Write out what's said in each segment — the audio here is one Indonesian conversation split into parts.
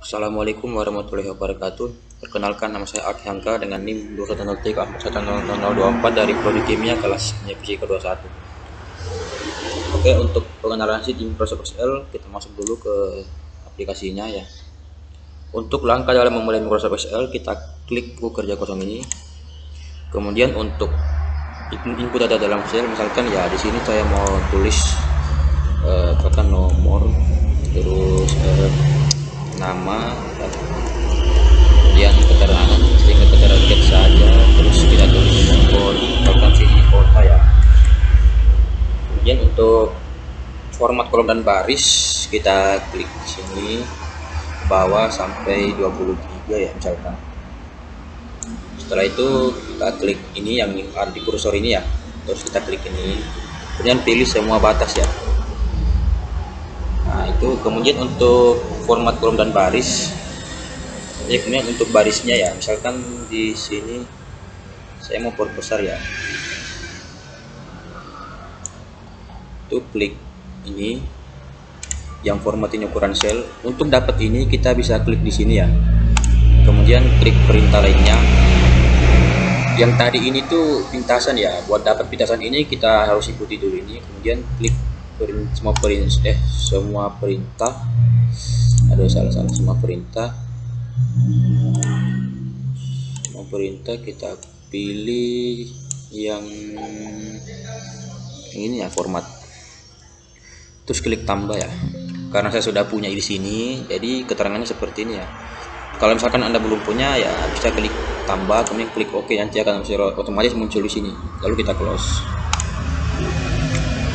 Assalamualaikum warahmatullahi wabarakatuh. Perkenalkan, nama saya Aki Hangka dengan NIM 21034 dari Prodi Kimia kelas Fisika 21. Oke, untuk pengenalan di Microsoft Excel, kita masuk dulu ke aplikasinya ya. Untuk langkah dalam memulai Microsoft Excel, kita klik buku kerja kosong ini. Kemudian untuk input data dalam Excel, misalkan ya di sini saya mau tulis misalkan nomor, terus nama, kemudian keterangan, sehingga keterangan teks saja, terus kita tulis misalkan sini kota ya. Kemudian untuk format kolom dan baris, kita klik sini ke bawah sampai 23 ya misalkan. Setelah itu kita klik ini yang ada di kursor ini ya, terus kita klik ini, kemudian pilih semua batas ya. Nah itu kemudian untuk format kolom dan baris, jadi kemudian untuk barisnya ya, misalkan di sini saya mau perbesar ya, itu klik ini yang format ini ukuran sel. Untuk dapat ini kita bisa klik di sini ya, kemudian klik perintah lainnya. Yang tadi ini tuh pintasan ya, buat dapat pintasan ini kita harus ikuti dulu ini, kemudian klik semua perintah, ada semua perintah kita pilih yang ini ya, format, terus klik tambah ya. Karena saya sudah punya di sini, jadi keterangannya seperti ini ya. Kalau misalkan Anda belum punya ya bisa klik tambah, kemudian klik OK, nanti akan otomatis muncul di sini. Lalu kita close.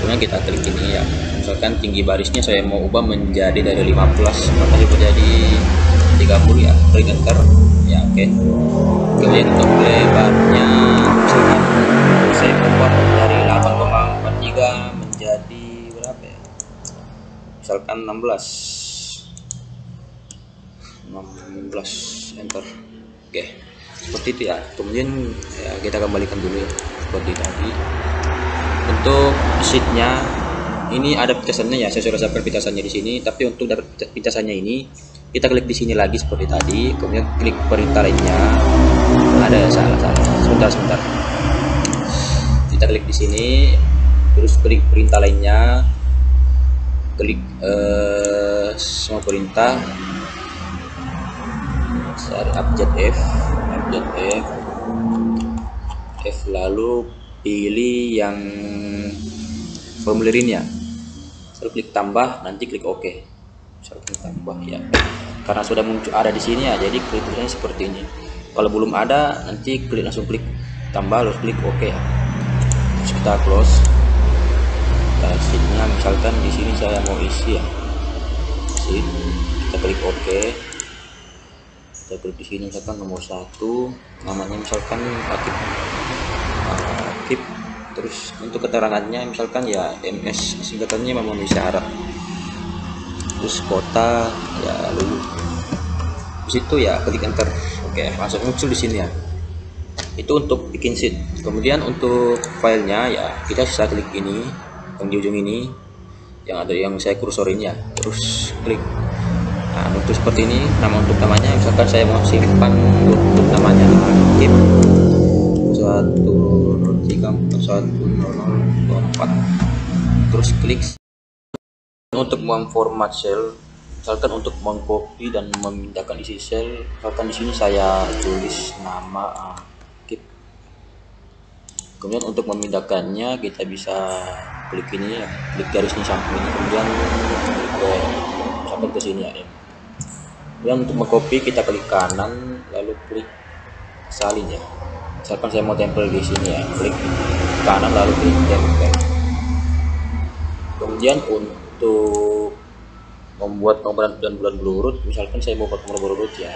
Kemudian kita klik ini ya. Misalkan tinggi barisnya saya mau ubah menjadi dari 15, maka menjadi 30 ya. Klik enter ya, oke. Kemudian untuk lebarnya misalkan saya ubah dari 8,43 menjadi berapa ya? Misalkan 16, enter. Oke, seperti itu ya. Kemudian ya, kita kembalikan dulu ya, seperti tadi. Untuk sheetnya ini ada pitasannya ya, saya sudah siapkan pitasannya di sini. Tapi untuk dapat pitasannya ini kita klik di sini lagi seperti tadi, kemudian klik perintah lainnya. Ada salah, sebentar. Kita klik di sini, terus klik perintah lainnya, klik semua perintah. Abjad F, lalu pilih yang formulir ini ya, lalu klik tambah, nanti klik OK. Klik tambah ya, karena sudah muncul ada di sini ya, jadi kliknya seperti ini. Kalau belum ada, nanti langsung klik tambah, lalu klik OK ya. Terus kita close. Sheetnya misalkan di sini saya mau isi ya, kita klik OK. Kita klik di sini misalkan nomor 1, namanya misalkan Akib, terus untuk keterangannya misalkan ya MS, singkatannya memenuhi syarat, terus kota ya, lalu di situ ya klik enter. Oke, langsung muncul di sini ya. Itu untuk bikin sheet. Kemudian untuk filenya ya kita bisa klik ini yang di ujung ini, yang ada yang saya kursor ini ya, terus klik. Nah, untuk seperti ini, untuk namanya misalkan saya mau simpan untuk namanya Akib 134, terus klik. Untuk memformat sel, misalkan untuk mengcopy dan memindahkan isi sel, misalkan di sini saya tulis nama Akib. Kemudian untuk memindahkannya kita bisa klik ini ya, klik garisnya samping ini, kemudian klik misalkan ke sini ya. Kemudian untuk mengcopy kita klik kanan, lalu klik salin ya. Misalkan saya mau tempel di sini ya, klik kanan lalu klik tempel. Kemudian untuk membuat nomor dan bulan berurut, misalkan saya mau buat nomor berurut ya,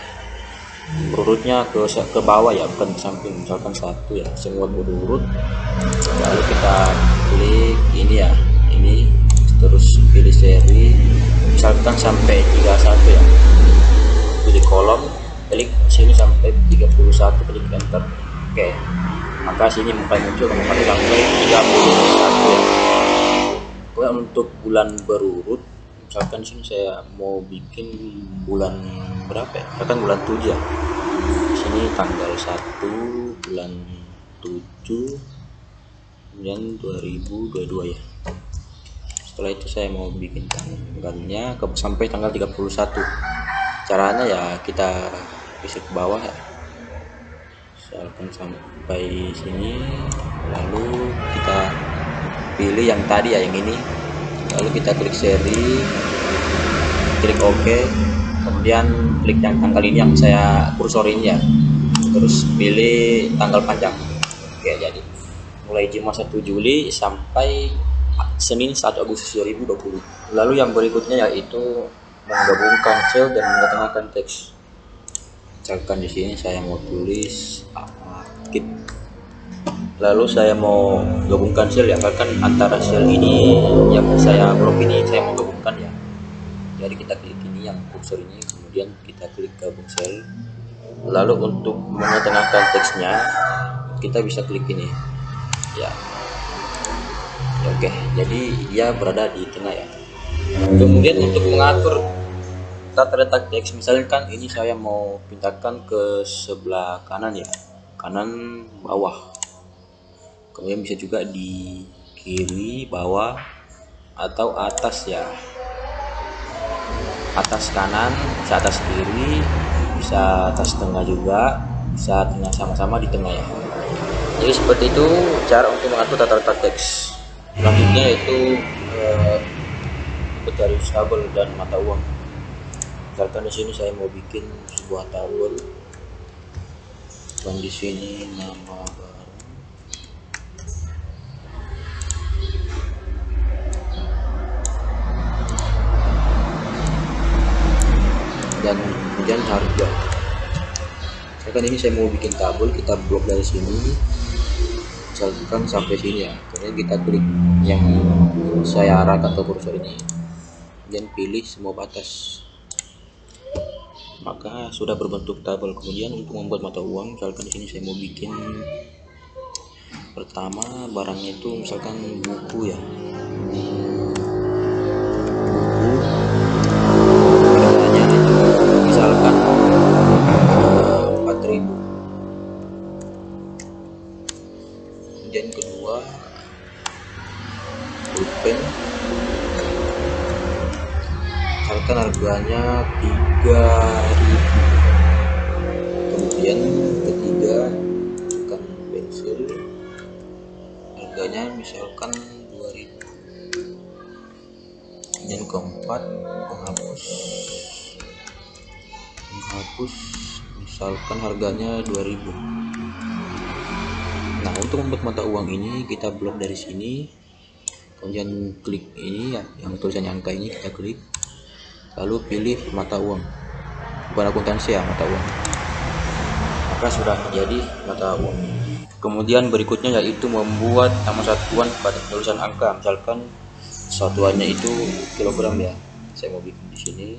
berurutnya ke bawah ya, bukan ke samping. Misalkan 1 ya, semua berurut. Lalu kita klik ini ya, ini, terus pilih seri, misalkan sampai 31 ya. Pilih kolom, klik sini sampai 31, klik enter. Oke, maka sini mulai muncul sampai 31 ya. Kemudian untuk bulan berurut Misalkan di sini saya mau bikin bulan berapa ya? Misalkan bulan 7 ya. Di sini tanggal 1 bulan 7 kemudian 2022 ya. Setelah itu saya mau bikin tanggalnya sampai tanggal 31. Caranya ya kita geser ke bawah ya. Misalkan sampai sini, lalu kita pilih yang tadi ya, yang ini, lalu kita klik seri, klik OK, kemudian klik yang tanggal ini yang saya kursor ini ya, terus pilih tanggal panjang. Oke, jadi mulai Jumat 1 Juli sampai Senin 1 Agustus 2020. Lalu yang berikutnya yaitu menggabungkan sel dan mengetengahkan teks. Misalkan di sini saya mau tulis Kit. Lalu saya mau gabungkan sel ya, kan antara sel ini yang saya blok ini saya mau gabungkan ya. Jadi kita klik ini yang kursor ini, kemudian kita klik gabung sel. Lalu untuk mengetengahkan teksnya kita bisa klik ini ya. Oke, jadi dia berada di tengah ya. Kemudian untuk mengatur tata letak teks, misalkan ini saya mau pindahkan ke sebelah kanan ya, kanan bawah. Kemudian bisa juga di kiri bawah atau atas ya, atas kanan, bisa atas kiri, bisa atas tengah juga, bisa tengah, sama-sama di tengah ya. Jadi seperti itu cara untuk mengatur tata letak teks. Selanjutnya yaitu mencari tabel dan mata uang. Misalkan di sini saya mau bikin sebuah tabel, dan di sini nama barang, dan kemudian harga. Misalkan ini saya mau bikin tabel, kita blok dari sini, misalkan sampai sini ya, kemudian kita klik yang saya arahkan ke kursor ini, dan pilih semua batas, maka sudah berbentuk tabel. Kemudian untuk membuat mata uang, misalkan di sini saya mau bikin pertama barangnya itu misalkan buku ya, harganya itu misalkan 4.000. Kemudian kedua pulpen, misalkan harganya 3.000. Kemudian ketiga misalkan pensil, harganya misalkan 2.000. Kemudian keempat menghapus misalkan harganya 2.000. Nah, untuk membuat mata uang ini kita blok dari sini, kemudian klik ini ya, yang tulisannya angka ini kita klik, lalu pilih mata uang, bukan akuntansi ya, mata uang, maka sudah menjadi mata uang. Kemudian berikutnya yaitu membuat nama satuan pada tulisan angka. Misalkan satuannya itu kilogram ya, saya mau bikin di sini,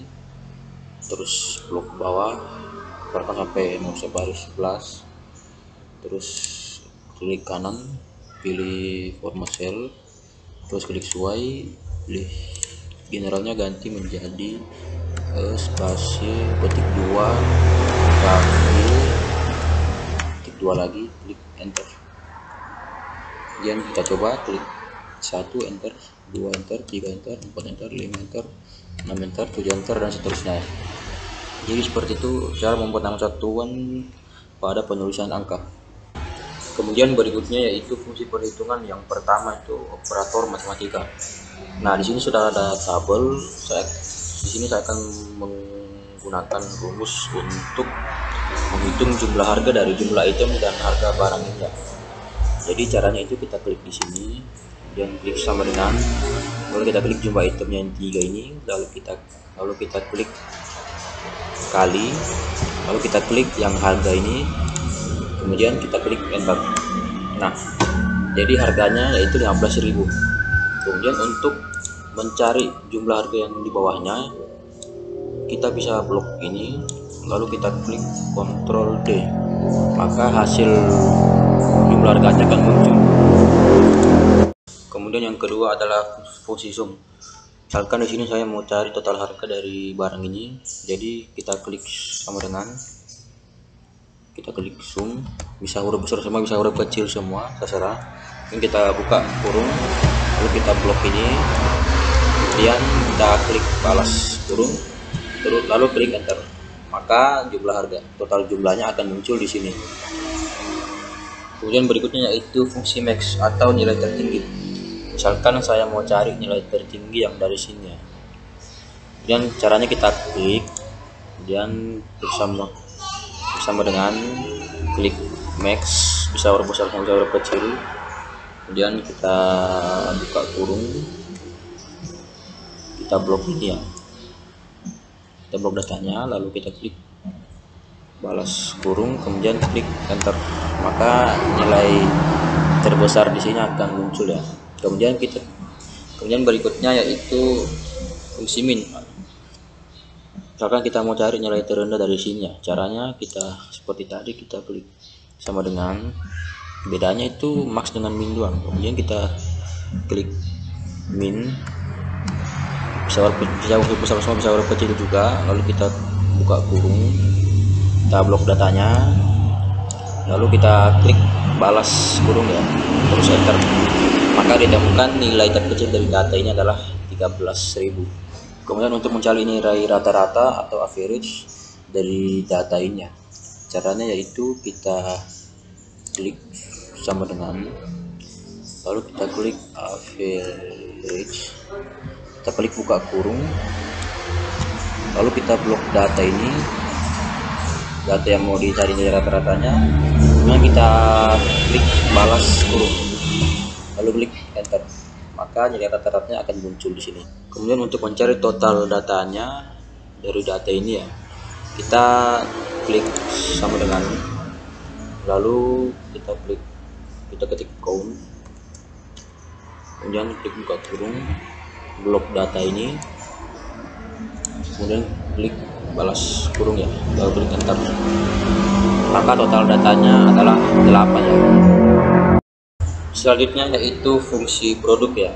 terus blok bawah, misalkan sampai mau sebaris 11, terus klik kanan, pilih format sel, terus klik sesuai, pilih generalnya ganti menjadi spasi ketik 2 kaki ketik 2 lagi, klik enter. Kemudian kita coba klik 1 enter, 2 enter, 3 enter, 4 enter, 5 enter, 6 enter, 7 enter, dan seterusnya. Jadi seperti itu cara membuat nama satuan pada penulisan angka. Kemudian berikutnya yaitu fungsi perhitungan. Yang pertama itu operator matematika. Nah, di sini sudah ada tabel. Di sini saya akan menggunakan rumus untuk menghitung jumlah harga dari jumlah item dan harga barang ini. Jadi caranya itu kita klik di sini, dan klik sama dengan, lalu kita klik jumlah itemnya yang 3 ini, lalu kita klik kali, lalu kita klik yang harga ini, kemudian kita klik enter. Nah, jadi harganya yaitu 15.000. Kemudian untuk mencari jumlah harga yang di bawahnya, kita bisa blok ini, lalu kita klik Ctrl D, maka hasil jumlah harganya akan muncul. Kemudian yang kedua adalah fungsi zoom. Misalkan di sini saya mau cari total harga dari barang ini, jadi kita klik sama dengan kita klik zoom, bisa huruf besar semua, bisa huruf kecil semua, terserah. Ini kita buka kurung, lalu kita blok ini, kemudian kita klik balas kurung, terus lalu klik enter, maka jumlah harga total jumlahnya akan muncul di sini. Kemudian berikutnya yaitu fungsi max atau nilai tertinggi. Misalkan saya mau cari nilai tertinggi yang dari sini ya. Kemudian caranya kita klik, kemudian bersama dengan klik max, bisa huruf besar bisa huruf kecil, kemudian kita buka kurung, kita blok ini ya, kita blok datanya, lalu kita klik balas kurung, kemudian klik enter, maka nilai terbesar di sini akan muncul ya. Kemudian berikutnya yaitu fungsi min. Misalkan kita mau cari nilai terendah dari sini ya, caranya kita seperti tadi, kita klik sama dengan, bedanya itu max dengan min doang. Kemudian kita klik min, bisa huruf kecil juga, lalu kita buka kurung, kita blok datanya, lalu kita klik balas kurung ya, terus enter, maka ditemukan nilai terkecil dari data ini adalah 13.000. Kemudian untuk mencari nilai rata-rata atau average dari data ini, caranya yaitu kita klik sama dengan, lalu kita klik average, kita klik buka kurung, lalu kita blok data ini, data yang mau dicari nilai rata-ratanya, kemudian kita klik balas kurung, lalu klik enter, maka nilai rata-ratanya akan muncul di sini. Kemudian untuk mencari total datanya dari data ini ya, kita klik sama dengan, lalu kita ketik count, kemudian klik buka kurung, blok data ini, kemudian klik balas kurung ya, lalu klik enter, maka total datanya adalah 8 ya. Selanjutnya yaitu fungsi produk ya.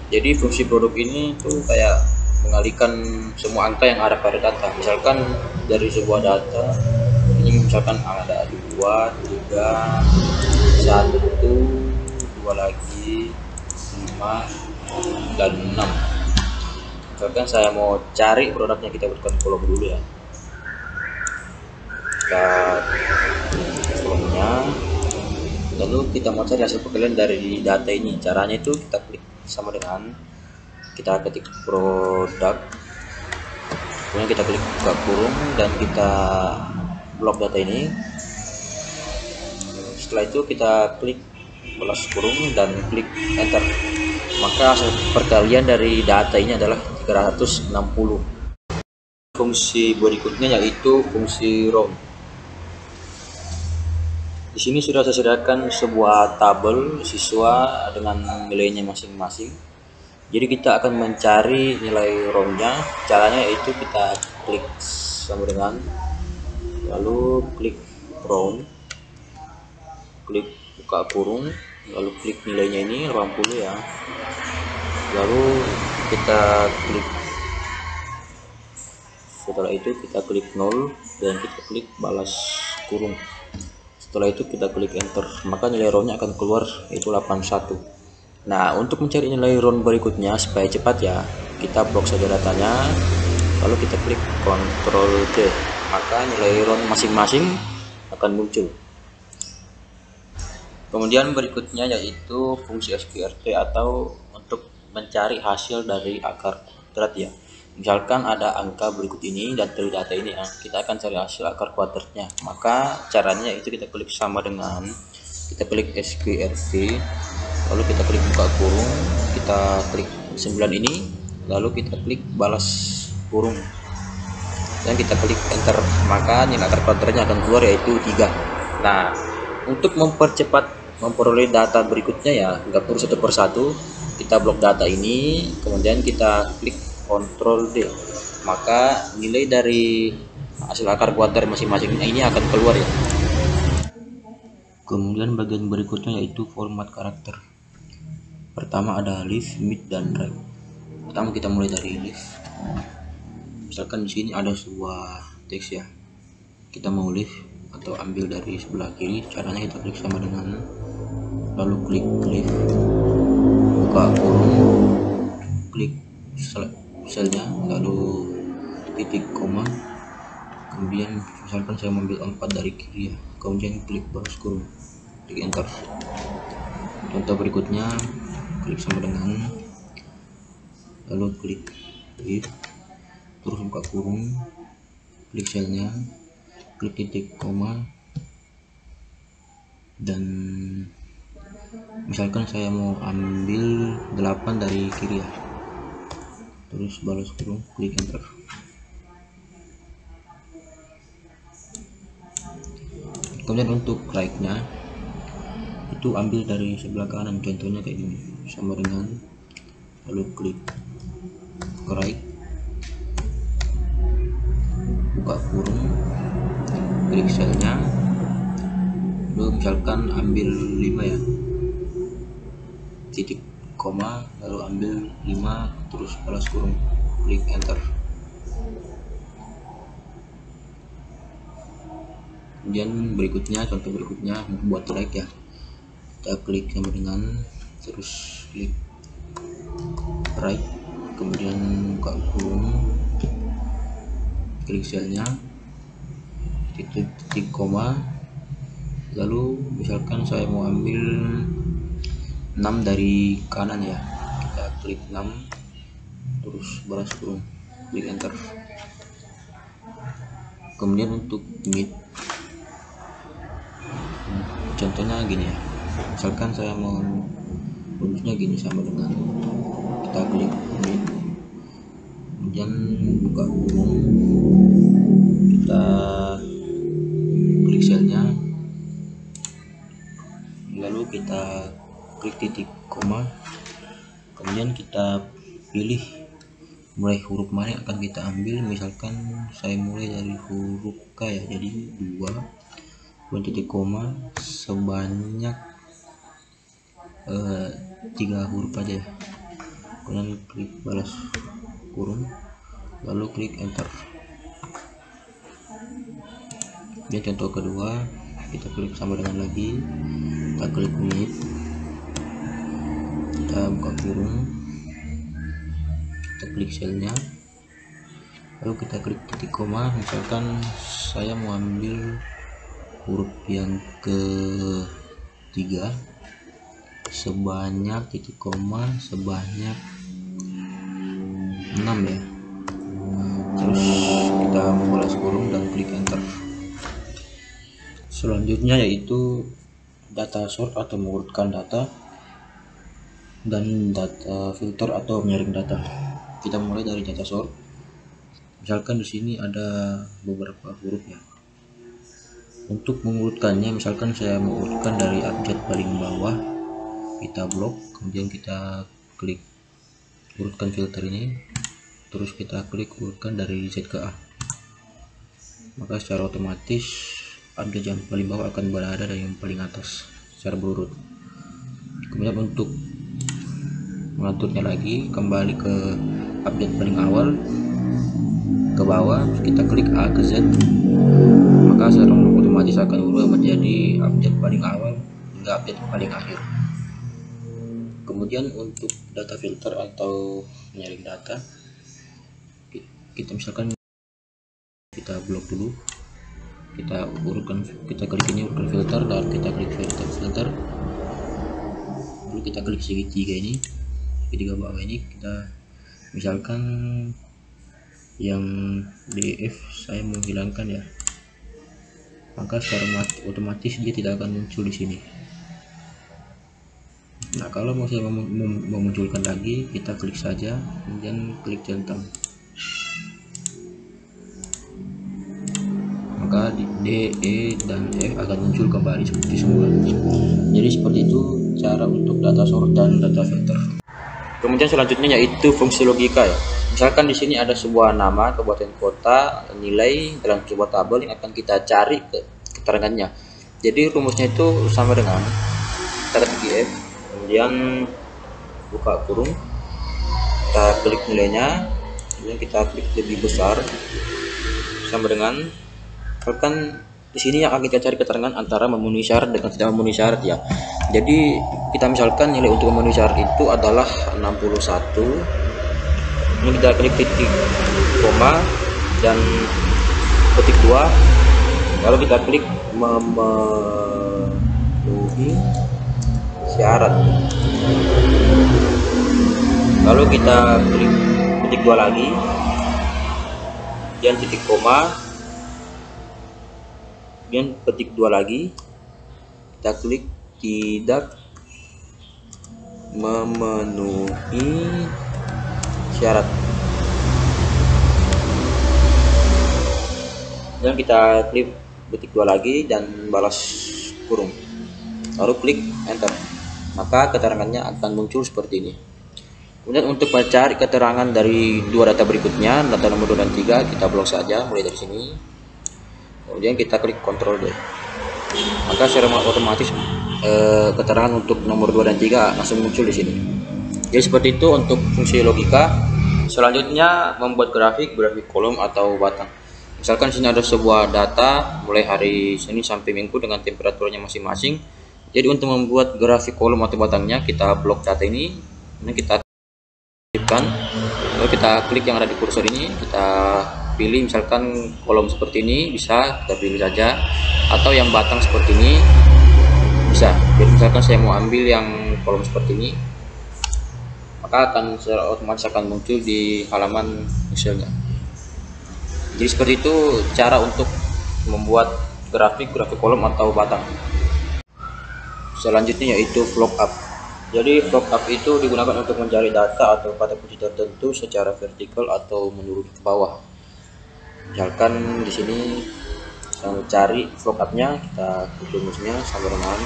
Jadi fungsi produk ini tuh kayak mengalihkan semua angka yang ada pada data. Misalkan dari sebuah data ini, misalkan ada 2, 3, 1, 2 lagi, 5 dan 6. Misalkan saya mau cari produknya, kita butuhkan kolom dulu ya. Kita kolomnya, lalu kita mau cari hasil pengalihan dari data ini. Caranya itu kita klik sama dengan, kita ketik produk, kemudian kita klik buka kurung dan kita blok data ini. Setelah itu kita klik balas kurung dan klik enter, maka hasil perkalian dari data ini adalah 360. Fungsi berikutnya yaitu fungsi round. Di sini sudah saya sediakan sebuah tabel siswa dengan nilainya masing-masing. Jadi kita akan mencari nilai roundnya. Caranya yaitu kita klik sama dengan, lalu klik round, klik buka kurung, lalu klik nilainya ini 80 ya. Lalu kita klik, setelah itu kita klik 0 dan kita klik balas kurung. Setelah itu kita klik enter, maka nilai roundnya akan keluar yaitu 81. Nah, untuk mencari nilai round berikutnya supaya cepat ya, kita blok saja datanya, lalu kita klik Ctrl D, maka nilai round masing-masing akan muncul. Kemudian berikutnya yaitu fungsi SQRT atau untuk mencari hasil dari akar kuadrat ya. Misalkan ada angka berikut ini dan dari data ini ya, kita akan cari hasil akar kuadratnya. Maka caranya itu kita klik sama dengan, kita klik SQRT, lalu kita klik buka kurung, kita klik 9 ini, lalu kita klik balas kurung dan kita klik enter, maka nilai akar kuadratnya akan keluar yaitu 3. Nah, untuk mempercepat memperoleh data berikutnya ya, nggak perlu satu persatu, kita blok data ini, kemudian kita klik Ctrl D, maka nilai dari hasil akar kuadrat masing-masing ini akan keluar ya. Kemudian bagian berikutnya yaitu format karakter. Pertama ada left, mid, dan right. Pertama kita mulai dari lift. Misalkan di sini ada sebuah teks ya, kita mau lift atau ambil dari sebelah kiri. Caranya kita klik sama dengan, lalu klik lift, buka kurung, klik selnya, lalu titik koma, kemudian misalkan saya mengambil 4 dari kiri ya, kemudian klik baris kurung, klik enter. Contoh berikutnya, klik sama dengan, lalu klik lift, terus buka kurung, klik selnya, klik titik koma, dan misalkan saya mau ambil 8 dari kiri ya, terus balas kurung, klik enter. Kemudian untuk right-nya itu ambil dari sebelah kanan, contohnya kayak gini, sama dengan, lalu klik ke right, buka kurung, klik selnya, lalu misalkan ambil 5 ya, titik koma, lalu ambil 5, terus balas kurung, klik enter. Kemudian berikutnya, contoh berikutnya buat right ya, kita klik sama dengan, terus klik right, kemudian buka kurung, klik selnya, titik koma, lalu misalkan saya mau ambil 6 dari kanan ya, kita klik 6, terus balas kurung, klik enter. Kemudian untuk mid, contohnya gini ya, misalkan saya mau rumusnya gini, sama dengan kita klik mid, kemudian buka kurung, kita klik selnya, lalu kita klik titik koma, kemudian kita pilih mulai huruf mana yang akan kita ambil. Misalkan saya mulai dari huruf K ya, jadi 2, kemudian titik koma sebanyak 3 huruf aja ya, kemudian klik balas kurung, lalu klik enter. Dan contoh kedua, kita klik sama dengan lagi, kita klik mid, kita buka kurung, kita klik selnya, lalu kita klik titik koma. Misalkan saya mau ambil huruf yang ketiga sebanyak titik koma sebanyak 6 ya, terus kita balas kurung dan klik enter. Selanjutnya yaitu data sort atau mengurutkan data, dan data filter atau menyaring data. Kita mulai dari data sort. Misalkan di sini ada beberapa huruf ya. Untuk mengurutkannya, misalkan saya mengurutkan dari abjad paling bawah, kita blok, kemudian kita klik urutkan filter ini, terus kita klik urutkan dari Z ke A, maka secara otomatis abjad yang paling bawah akan berada dari yang paling atas secara berurut. Kemudian untuk mengaturnya lagi, kembali ke abjad paling awal ke bawah, kita klik A ke Z, maka secara otomatis akan berubah menjadi abjad paling awal hingga abjad paling akhir. Kemudian untuk data filter atau menyaring data, kita misalkan kita blok dulu, kita urutkan, kita klik ini urutkan filter, dan kita klik filter, lalu kita klik segitiga ini, segitiga bawah ini, kita misalkan yang DF saya menghilangkan ya, maka secara otomatis dia tidak akan muncul di sini. Nah, kalau mau saya memunculkan lagi, kita klik saja, kemudian klik centang, maka D, E, dan F akan muncul kembali seperti semula. Jadi seperti itu cara untuk data sort dan data filter. Kemudian selanjutnya yaitu fungsi logika ya. Misalkan di sini ada sebuah nama, kabupaten kota, nilai dalam sebuah tabel yang akan kita cari keterangannya. Jadi rumusnya itu sama dengan kita ketik F, kemudian buka kurung, kita klik nilainya, kemudian kita klik lebih besar sama dengan, misalkan di sini yang akan kita cari keterangan antara memenuhi syarat dengan tidak memenuhi syarat ya. Jadi kita misalkan nilai untuk memenuhi syarat itu adalah 61. Ini kita klik titik koma dan ketik 2, lalu kita klik memenuhi syarat, lalu kita klik ketik 2 lagi dan titik koma dan ketik 2 lagi, kita klik tidak memenuhi syarat dan kita klik ketik 2 lagi dan balas kurung, lalu klik enter, maka keterangannya akan muncul seperti ini. Kemudian untuk mencari keterangan dari dua data berikutnya, data nomor 2 dan 3, kita blok saja mulai dari sini. Kemudian kita klik Ctrl D. Maka secara otomatis keterangan untuk nomor 2 dan 3 langsung muncul di sini. Jadi seperti itu untuk fungsi logika. Selanjutnya membuat grafik kolom atau batang. Misalkan sini ada sebuah data mulai hari Senin sampai Minggu dengan temperaturnya masing-masing. Jadi untuk membuat grafik kolom atau batangnya, kita blok data ini, dan kita lalu kita klik yang ada di kursor ini, kita pilih misalkan kolom seperti ini, bisa kita pilih saja, atau yang batang seperti ini bisa. Jadi misalkan saya mau ambil yang kolom seperti ini, maka akan secara otomatis akan muncul di halaman Excelnya. Jadi seperti itu cara untuk membuat grafik kolom atau batang. Selanjutnya yaitu lookup. Jadi lookup itu digunakan untuk mencari data atau kata kunci tertentu secara vertikal atau menurun ke bawah. Misalkan di sini kita cari lookupnya, kita klik rumusnya sama dengan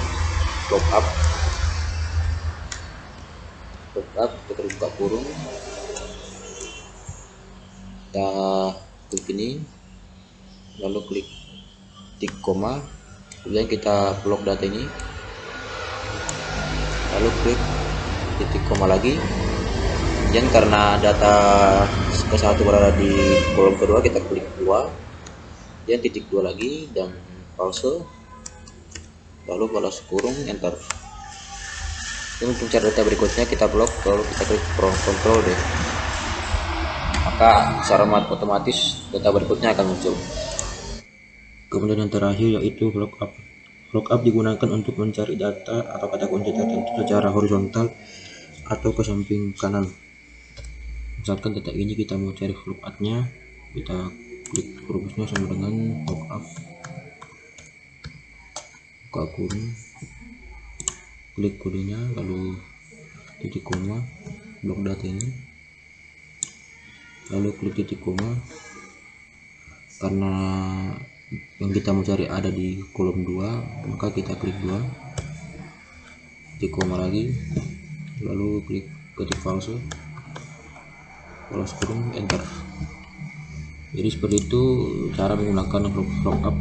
lookup, kita buka kurung, kita klik ini, lalu klik titik koma, kemudian kita blok data ini, lalu klik titik koma lagi. Dan karena data ke-1 berada di kolom kedua, kita klik 2 dan titik 2 lagi dan false, lalu balas kurung enter. Dan untuk mencari data berikutnya kita blok, lalu kita klik Ctrl D, maka secara otomatis data berikutnya akan muncul. Kemudian yang terakhir yaitu lookup. Lookup digunakan untuk mencari data atau kata kunci tertentu secara horizontal atau ke samping kanan. Misalkan data ini kita mau cari lookupnya, kita klik rumusnya sama dengan lookup, buka kurung, klik kodenya, lalu titik koma, blok data ini, lalu klik titik koma. Karena yang kita mau cari ada di kolom 2, maka kita klik 2, titik koma lagi, lalu klik ketik false, balas kurung enter. Jadi seperti itu cara menggunakan lookup